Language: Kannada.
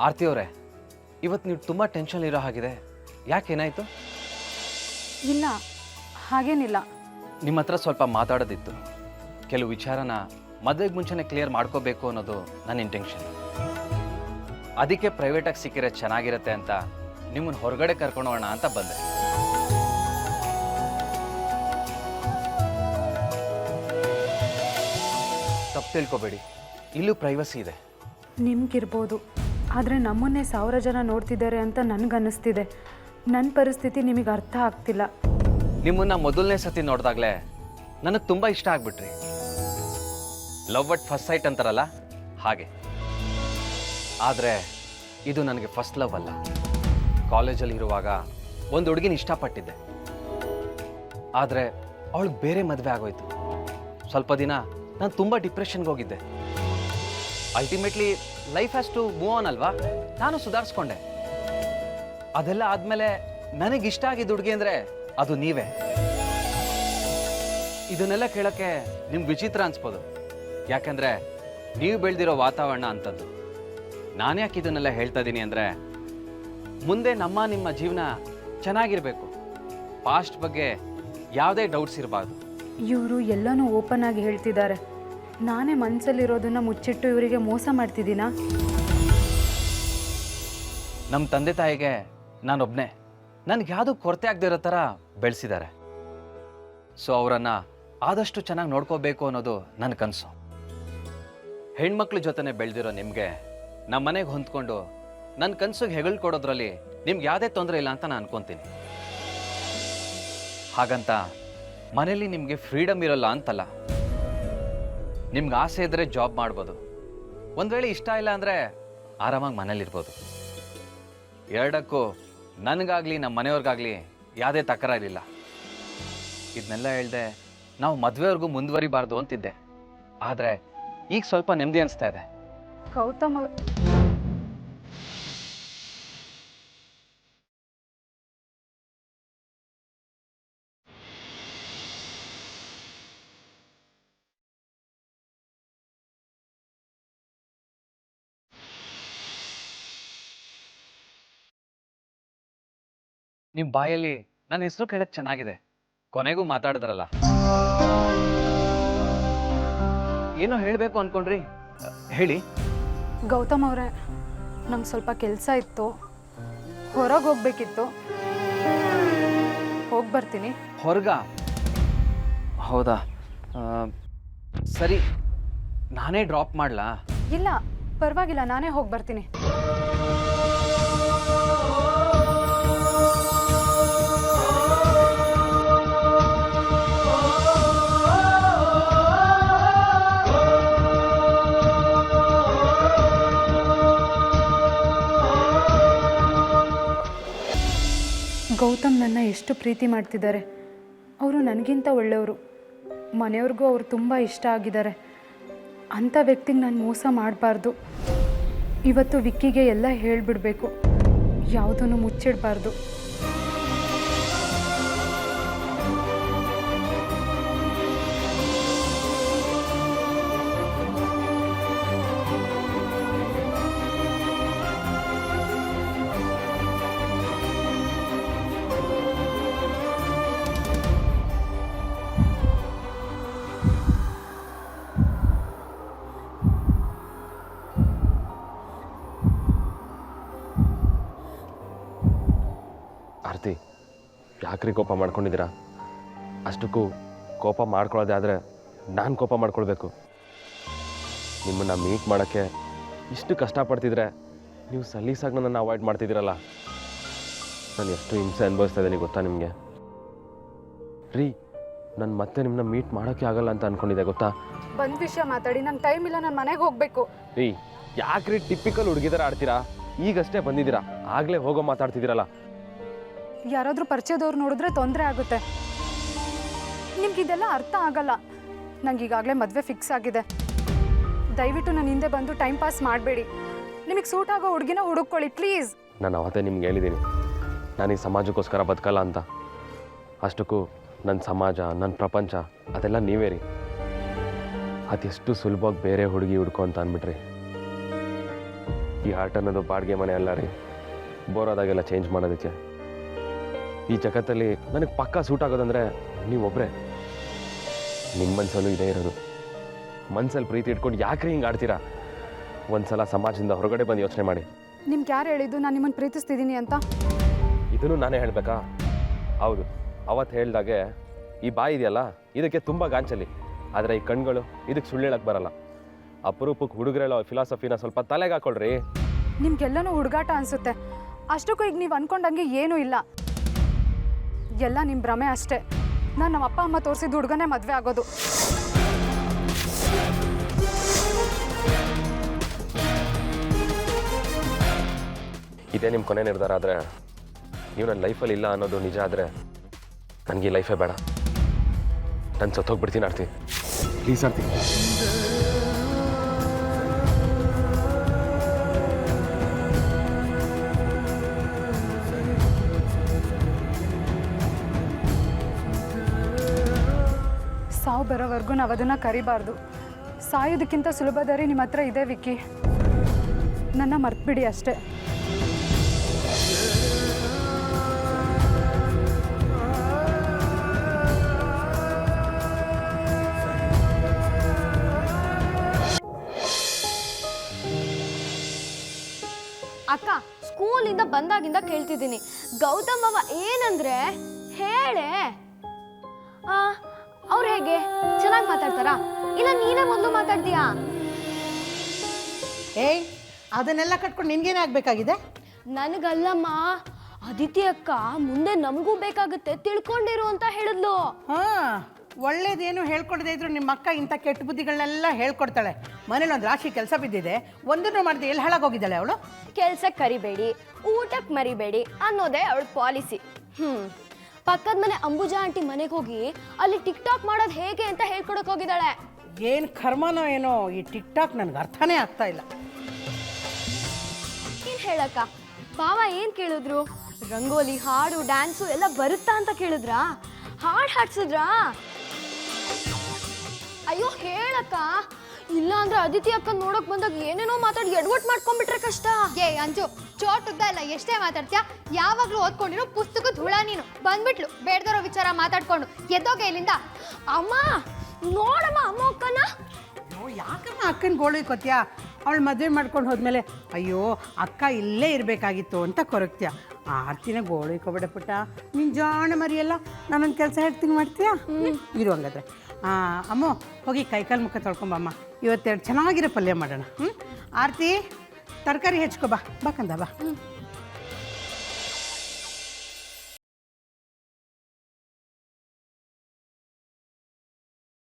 ಆರತಿ ಅವರೇ, ಇವತ್ತು ನೀವು ತುಂಬ ಟೆನ್ಷನ್ ಇರೋ ಹಾಗಿದೆ. ಯಾಕೇನಾಯಿತು? ಇಲ್ಲ, ಹಾಗೇನಿಲ್ಲ. ನಿಮ್ಮ ಹತ್ರ ಸ್ವಲ್ಪ ಮಾತಾಡೋದಿತ್ತು. ಕೆಲವು ವಿಚಾರನ ಮದುವೆಗೆ ಮುಂಚೆನೇ ಕ್ಲಿಯರ್ ಮಾಡ್ಕೋಬೇಕು ಅನ್ನೋದು ನನ್ನ ಇಂಟೆನ್ಷನ್. ಅದಕ್ಕೆ ಪ್ರೈವೇಟಾಗಿ ಸಿಕ್ಕಿದ್ರೆ ಚೆನ್ನಾಗಿರುತ್ತೆ ಅಂತ ನಿಮ್ಮನ್ನು ಹೊರಗಡೆ ಕರ್ಕೊಂಡು ಹೋಗೋಣ ಅಂತ ಬಂದೆ. ತಪ್ಪು ತಿಳ್ಕೊಬೇಡಿ, ಇಲ್ಲೂ ಪ್ರೈವಸಿ ಇದೆ. ನಿಮ್ಗಿರ್ಬೋದು, ಆದರೆ ನಮ್ಮನ್ನೇ 1000 ಜನ ನೋಡ್ತಿದ್ದಾರೆ ಅಂತ ನನಗನ್ನಿಸ್ತಿದೆ. ನನ್ನ ಪರಿಸ್ಥಿತಿ ನಿಮಗೆ ಅರ್ಥ ಆಗ್ತಿಲ್ಲ. ನಿಮ್ಮನ್ನ ಮೊದಲನೇ ಸತಿ ನೋಡಿದಾಗಲೇ ನನಗೆ ತುಂಬ ಇಷ್ಟ ಆಗ್ಬಿಟ್ರಿ. ಲವ್ ಅಟ್ ಫಸ್ಟ್ ಸೈಟ್ ಅಂತಾರಲ್ಲ ಹಾಗೆ. ಆದರೆ ಇದು ನನಗೆ ಫಸ್ಟ್ ಲವ್ ಅಲ್ಲ. ಕಾಲೇಜಲ್ಲಿ ಇರುವಾಗ ಒಂದು ಹುಡುಗಿನ ಇಷ್ಟಪಟ್ಟಿದ್ದೆ. ಆದರೆ ಅವಳಿಗೆ ಬೇರೆ ಮದುವೆ ಆಗೋಯ್ತು. ಸ್ವಲ್ಪ ದಿನ ನಾನು ತುಂಬ ಡಿಪ್ರೆಷನ್ಗೆ ಹೋಗಿದ್ದೆ. Ultimately life has to move on ಅಲ್ವಾ? ನಾನು ಸುಧಾರಿಸ್ಕೊಂಡೆ. ಅದೆಲ್ಲ ಆದಮೇಲೆ ನನಗಿಷ್ಟ ಆಗಿದ್ದ ಹುಡುಗಿ ಅಂದರೆ ಅದು ನೀವೇ. ಇದನ್ನೆಲ್ಲ ಕೇಳೋಕ್ಕೆ ನಿಮ್ಗೆ ವಿಚಿತ್ರ ಅನ್ಸ್ಬೋದು, ಯಾಕಂದರೆ ನೀವು ಬೆಳೆದಿರೋ ವಾತಾವರಣ ಅಂಥದ್ದು. ನಾನು ಯಾಕೆ ಇದನ್ನೆಲ್ಲ ಹೇಳ್ತಾ ಇದ್ದೀನಿ ಅಂದರೆ, ಮುಂದೆ ನಿಮ್ಮ ಜೀವನ ಚೆನ್ನಾಗಿರಬೇಕು. ಪಾಸ್ಟ್ ಬಗ್ಗೆ ಯಾವುದೇ ಡೌಟ್ಸ್ ಇರಬಾರ್ದು. ಇವರು ಎಲ್ಲನೂ ಓಪನ್ ಆಗಿ ಹೇಳ್ತಿದ್ದಾರೆ. ನಾನೇ ಮನಸ್ಸಲ್ಲಿರೋದನ್ನ ಮುಚ್ಚಿಟ್ಟು ಇವರಿಗೆ ಮೋಸ ಮಾಡ್ತಿದ್ದೀನಾ? ನಮ್ಮ ತಂದೆ ತಾಯಿಗೆ ನಾನೊಬ್ಬನೇ, ನನಗೆ ಯಾವುದೂ ಕೊರತೆ ಆಗದೆ ಇರೋ ಥರ ಬೆಳೆಸಿದ್ದಾರೆ. ಸೊ ಅವರನ್ನು ಆದಷ್ಟು ಚೆನ್ನಾಗಿ ನೋಡ್ಕೋಬೇಕು ಅನ್ನೋದು ನನ್ನ ಕನಸು. ಹೆಣ್ಮಕ್ಳ ಜೊತೆನೆ ಬೆಳೆದಿರೋ ನಿಮಗೆ ನಮ್ಮ ಮನೆಗೆ ಹೊಂದ್ಕೊಂಡು ನನ್ನ ಕನಸಿಗೆ ಹೆಗಲು ಕೊಡೋದ್ರಲ್ಲಿ ನಿಮ್ಗೆ ಯಾವುದೇ ತೊಂದರೆ ಇಲ್ಲ ಅಂತ ನಾನು ಅನ್ಕೊತೀನಿ. ಹಾಗಂತ ಮನೇಲಿ ನಿಮಗೆ ಫ್ರೀಡಮ್ ಇರೋಲ್ಲ ಅಂತಲ್ಲ. ನಿಮ್ಗೆ ಆಸೆ ಇದ್ದರೆ ಜಾಬ್ ಮಾಡ್ಬೋದು. ಒಂದು ವೇಳೆ ಇಷ್ಟ ಇಲ್ಲ ಅಂದರೆ ಆರಾಮಾಗಿ ಮನೇಲಿರ್ಬೋದು. ಎರಡಕ್ಕೂ ನನಗಾಗಲಿ ನಮ್ಮ ಮನೆಯವ್ರಿಗಾಗಲಿ ಯಾವುದೇ ತಕರಾರಿಲ್ಲ. ಇದನ್ನೆಲ್ಲ ಹೇಳ್ದೆ ನಾವು ಮದುವೆವರೆಗೂ ಮುಂದುವರಿಬಾರ್ದು ಅಂತಿದ್ದೆ. ಆದರೆ ಈಗ ಸ್ವಲ್ಪ ನೆಮ್ಮದಿ ಅನಿಸ್ತಾ ಇದೆ. ಗೌತಮ್ ನಿಮ್ಮ ಬಾಯಲ್ಲಿ ನನ್ನ ಹೆಸರು ಕೇಳಕ್ಕೆ ಚೆನ್ನಾಗಿದೆ. ಕೊನೆಗೂ ಮಾತಾಡಿದ್ರಲ್ಲ. ಏನೋ ಹೇಳಬೇಕು ಅನ್ಕೊಂಡ್ರಿ, ಹೇಳಿ. ಗೌತಮ್ ಅವರೇ, ನಂಗೆ ಸ್ವಲ್ಪ ಕೆಲಸ ಇತ್ತು, ಹೊರಗೆ ಹೋಗ್ಬೇಕಿತ್ತು. ಹೋಗಿ ಬರ್ತೀನಿ. ಹೊರಗ? ಹೌದಾ, ಸರಿ, ನಾನೇ ಡ್ರಾಪ್ ಮಾಡಲಾ? ಇಲ್ಲ, ಪರವಾಗಿಲ್ಲ, ನಾನೇ ಹೋಗಿ ಬರ್ತೀನಿ. ಗೌತಮ್ ನನ್ನ ಎಷ್ಟು ಪ್ರೀತಿ ಮಾಡ್ತಿದ್ದಾರೆ. ಅವರು ನನಗಿಂತ ಒಳ್ಳೆಯವರು. ಮನೆಯವ್ರಿಗೂ ಅವರು ತುಂಬ ಇಷ್ಟ ಆಗಿದ್ದಾರೆ. ಅಂಥ ವ್ಯಕ್ತಿಗೆ ನಾನು ಮೋಸ ಮಾಡಬಾರ್ದು. ಇವತ್ತು ವಿಕ್ಕಿಗೆ ಎಲ್ಲ ಹೇಳಿಬಿಡಬೇಕು, ಯಾವುದನ್ನು ಮುಚ್ಚಿಡಬಾರ್ದು. ಆರತಿ, ಯಾಕ್ರಿ ಕೋಪ ಮಾಡ್ಕೊಂಡಿದ್ದೀರಾ? ಅಷ್ಟಕ್ಕೂ ಕೋಪ ಮಾಡ್ಕೊಳ್ಳೋದೇ ಆದರೆ ನಾನು ಕೋಪ ಮಾಡ್ಕೊಳ್ಬೇಕು? ನಿಮ್ಮನ್ನು ಮೀಟ್ ಮಾಡೋಕ್ಕೆ ಇಷ್ಟು ಕಷ್ಟಪಡ್ತಿದ್ರೆ ನೀವು ಸಲೀಸಾಗಿ ನನ್ನನ್ನು ಅವಾಯ್ಡ್ ಮಾಡ್ತಿದ್ದೀರಲ್ಲ. ನಾನು ಎಷ್ಟು ಹಿಂಸೆ ಅನುಭವಿಸ್ತಾ ಇದ್ದೀನಿ ಗೊತ್ತಾ ನಿಮಗೆ? ರೀ, ನಾನು ಮತ್ತೆ ನಿಮ್ಮನ್ನ ಮೀಟ್ ಮಾಡೋಕ್ಕೆ ಆಗಲ್ಲ ಅಂತ ಅಂದ್ಕೊಂಡಿದ್ದೆ ಗೊತ್ತಾ? ಬಂದ ವಿಷಯ ಮಾತಾಡಿ, ನಂಗೆ ಟೈಮ್ ಇಲ್ಲ, ನಾನು ಮನೆಗೆ ಹೋಗಬೇಕು. ರೀ, ಯಾಕ್ರಿ ಟಿಪಿಕಲ್ ಹುಡುಗಿದಾರ ಆಡ್ತೀರಾ? ಈಗಷ್ಟೇ ಬಂದಿದ್ದೀರಾ, ಆಗಲೇ ಹೋಗೋ ಮಾತಾಡ್ತಿದ್ದೀರಲ್ಲ. ಯಾರಾದರೂ ಪರಿಚಯದವ್ರು ನೋಡಿದ್ರೆ ತೊಂದರೆ ಆಗುತ್ತೆ. ನಿಮ್ಗಿದೆಲ್ಲ ಅರ್ಥ ಆಗಲ್ಲ. ನಂಗೆ ಈಗಾಗಲೇ ಮದುವೆ ಫಿಕ್ಸ್ ಆಗಿದೆ. ದಯವಿಟ್ಟು ನನ್ನ ಹಿಂದೆ ಬಂದು ಟೈಮ್ ಪಾಸ್ ಮಾಡಬೇಡಿ. ನಿಮಗೆ ಸೂಟ್ ಆಗೋ ಹುಡುಗಿನ ಹುಡುಕೊಳ್ಳಿ ಪ್ಲೀಸ್. ನಾನು ಅವತ್ತೇ ನಿಮ್ಗೆ ಹೇಳಿದ್ದೀನಿ, ನಾನು ಈ ಸಮಾಜಕ್ಕೋಸ್ಕರ ಬದುಕಲ್ಲ ಅಂತ. ಅಷ್ಟಕ್ಕೂ ನನ್ನ ಸಮಾಜ, ನನ್ನ ಪ್ರಪಂಚ ಅದೆಲ್ಲ ನೀವೇ ರೀ. ಅದೆಷ್ಟು ಸುಲಭವಾಗಿ ಬೇರೆ ಹುಡುಗಿ ಹುಡ್ಕೊ ಅಂತ ಅಂದ್ಬಿಟ್ರಿ. ಈ ಹಾರ್ಟ್ ಅನ್ನೋದು ಬಾಡಿಗೆ ಮನೆ ಅಲ್ಲ ರೀ, ಬೋರಾದಾಗೆಲ್ಲ ಚೇಂಜ್ ಮಾಡೋದಕ್ಕೆ. ಈ ಜಗತ್ತಲ್ಲಿ ನನಗೆ ಪಕ್ಕಾ ಸೂಟ್ ಆಗೋದಂದರೆ ನೀವೊಬ್ಬರೇ. ನಿಮ್ಮ ಮನಸ್ಸಲ್ಲೂ ಇದೇ ಇರೋದು. ಮನಸ್ಸಲ್ಲಿ ಪ್ರೀತಿ ಇಟ್ಕೊಂಡು ಯಾಕ್ರಿ ಹಿಂಗೆ ಆಡ್ತೀರಾ? ಒಂದ್ಸಲ ಸಮಾಜದಿಂದ ಹೊರಗಡೆ ಬಂದು ಯೋಚನೆ ಮಾಡಿ. ನಿಮ್ಗೆ ಯಾರು ಹೇಳಿದ್ದು ನಾನು ನಿಮ್ಮನ್ನು ಪ್ರೀತಿಸ್ತಿದ್ದೀನಿ ಅಂತ? ಇದನ್ನು ನಾನೇ ಹೇಳಬೇಕಾ? ಹೌದು, ಅವತ್ತು ಹೇಳ್ದಾಗೆ ಈ ಬಾಯಿ ಇದೆಯಲ್ಲ, ಇದಕ್ಕೆ ತುಂಬ ಗಾಂಚಲಿ. ಆದರೆ ಈ ಕಣ್ಗಳು ಇದಕ್ಕೆ ಸುಳ್ಳು ಹೇಳಕ್ಕೆ ಬರಲ್ಲ. ಅಪರೂಪಕ್ಕೆ ಹುಡುಗರೆಲ್ಲ ಫಿಲಾಸಫಿನ ಸ್ವಲ್ಪ ತಲೆಗೆ ಹಾಕೊಳ್ರಿ. ನಿಮ್ಗೆಲ್ಲನೂ ಹುಡುಗಾಟ ಅನಿಸುತ್ತೆ. ಅಷ್ಟಕ್ಕೂ ಈಗ ನೀವು ಅಂದ್ಕೊಂಡಂಗೆ ಏನೂ ಇಲ್ಲ, ಎಲ್ಲ ನಿಮ್ಮ ಭ್ರಮೆ ಅಷ್ಟೇ. ನಾನು ನಮ್ಮ ಅಪ್ಪ ಅಮ್ಮ ತೋರಿಸಿದ ಹುಡುಗನೇ ಮದುವೆ ಆಗೋದು. ಇದೇ ನಿಮ್ಮ ಕೊನೆ ನಿರ್ಧಾರ ಆದರೆ, ನೀವು ನನ್ನ ಲೈಫಲ್ಲಿ ಇಲ್ಲ ಅನ್ನೋದು ನಿಜ ಆದರೆ, ನನಗೆ ಈ ಲೈಫೇ ಬೇಡ. ನಾನು ಸತ್ತೋಗ್ಬಿಡ್ತೀನಿ ಆರ್ತಿ. ಪ್ಲೀಸ್ ಆರ್ತಿ. ಸಾವು ಬರೋವರೆಗೂ ನಾವು ಅದನ್ನು ಕರಿಬಾರ್ದು. ಸಾಯೋದಕ್ಕಿಂತ ಸುಲಭ ದಾರಿ ನಿಮ್ಮ ಹತ್ರ ಇದೆ ವಿಕ್ಕಿ. ನನ್ನ ಮರ್ತ್ಬಿಡಿ ಅಷ್ಟೇ. ಅಕ್ಕ, ಸ್ಕೂಲಿಂದ ಬಂದಾಗಿಂದ ಕೇಳ್ತಿದ್ದೀನಿ, ಗೌತಮ್ ಬಾವ ಏನಂದ್ರೆ ಹೇಳೆ. ಅವ್ರು ಹೇಗೆ ಚೆನ್ನಾಗಿ ಮಾತಾಡ್ತಾರಾ, ಇಲ್ಲ ನೀನೇ ಮೊದಲು ಮಾತಾಡ್ತೀಯಾ? ಏಯ್, ಅದನ್ನೆಲ್ಲ ಕಟ್ಕೊಂಡು ನಿನ್ಗೇನೇ ಆಗಬೇಕಾಗಿದೆ? ನನಗಲ್ಲಮ್ಮ, ಅದಿತಿ ಅಕ್ಕ ಮುಂದೆ ನಮಗೂ ಬೇಕಾಗುತ್ತೆ ತಿಳ್ಕೊಂಡಿರು ಅಂತ ಹೇಳಿದ್ಲು. ಹಾಂ, ಒಳ್ಳೇದೇನು ಹೇಳ್ಕೊಡದೇ ಇದ್ರು ನಿಮ್ಮ ಅಕ್ಕ ಇಂಥ ಕೆಟ್ಟ ಬುದ್ಧಿಗಳನ್ನೆಲ್ಲ ಹೇಳ್ಕೊಡ್ತಾಳೆ. ಮನೇಲಿ ಒಂದು ರಾಶಿ ಕೆಲಸ ಬಿದ್ದಿದೆ, ಒಂದನ್ನು ಮಾಡಿದೆ ಎಲ್ಲಿ ಹಾಳಾಗೋಗಿದ್ದಾಳೆ ಅವಳು. ಕೆಲ್ಸಕ್ಕೆ ಕರಿಬೇಡಿ, ಊಟಕ್ಕೆ ಮರಿಬೇಡಿ ಅನ್ನೋದೇ ಅವಳ ಪಾಲಿಸಿ. ಪಕ್ಕದ ಮನೆ ಅಂಬುಜಾ ಆಂಟಿ ಮನೆಗೆ ಹೋಗಿ ಅಲ್ಲಿ ಟಿಕ್ ಟಾಕ್ ಮಾಡೋದು ಹೇಗೆ ಅಂತ ಹೇಳ್ಕೊಡಕ್ ಹೋಗಿದ್ದಾಳೆ. ಏನು ಕರ್ಮನೋ ಏನೋ ಈ ಟಿಕ್ ಟಾಕ್ ನನಗೆ ಅರ್ಥನೇ ಆಗ್ತಾ ಇಲ್ಲ. ಏನ್ ಹೇಳಕ್ಕ, ಬಾವ ಏನ್ ಕೇಳಿದ್ರು? ರಂಗೋಲಿ, ಹಾಡು, ಡ್ಯಾನ್ಸು ಎಲ್ಲ ಬರುತ್ತಾ ಅಂತ ಕೇಳಿದ್ರಾ? ಹಾಡು ಹಾಡ್ಸಿದ್ರಾ? ಅಯ್ಯೋ ಹೇಳಕ್ಕ, ಇಲ್ಲ ಅಂದ್ರೆ ಅದಿತಿ ಅಕ್ಕ ನೋಡಕ್ ಬಂದಾಗ ಏನೇನೋ ಮಾತಾಡಿ ಎಡ್ವಟ್ ಮಾಡ್ಕೊಂಡ್ಬಿಟ್ರೆ ಕಷ್ಟ. ಏ ಅಂಜು, ಚೋಟುದ್ದ ಇಲ್ಲ ಎಷ್ಟೇ ಮಾತಾಡ್ತೀಯ? ಯಾವಾಗ್ಲೂ ಓದ್ಕೊಂಡಿರೋ ಪುಸ್ತಕದ ಹುಳ ನೀನು. ಬಂದ್ಬಿಟ್ಲು ಬೇಡದಿರೋ ವಿಚಾರ ಮಾತಾಡ್ಕೊಂಡು. ಎದ್ದೋಗೆ ಇಲ್ಲಿಂದ. ಅಮ್ಮ ನೋಡಮ್ಮ ಅಮ್ಮ ಅಕ್ಕನ. ಯಾಕಮ್ಮ ಅಕ್ಕನ ಗೋಳಿಕೋತ್ಯಾ? ಅವಳು ಮದುವೆ ಮಾಡ್ಕೊಂಡು ಹೋದ್ಮೇಲೆ ಅಯ್ಯೋ ಅಕ್ಕ ಇಲ್ಲೇ ಇರಬೇಕಾಗಿತ್ತು ಅಂತ ಕೊರಗ್ತೀಯ. ಆರ್ತಿನ ಗೋಳಿಕೋಬೇಡ ಪುಟ್ಟ, ನಿನ್ನ ಜಾಣ ಮರಿಯಲ್ಲ. ನಾನೊಂದು ಕೆಲಸ ಹೇಳ್ತೀನಿ, ಮಾಡ್ತೀಯಾ? ಇರು ಹಂಗಾದ್ರೆ. ಅಮ್ಮ ಹೋಗಿ ಕೈಕಾಲು ಮುಖ ತೊಳ್ಕೊಂಬಮ್ಮ. ಇವತ್ತೆರಡು ಚೆನ್ನಾಗಿರೋ ಪಲ್ಯ ಮಾಡೋಣ. ಆರ್ತಿ, ತರಕಾರಿ ಹೆಚ್ಕೊ ಬಾ. ಕಂದ ಬಾ.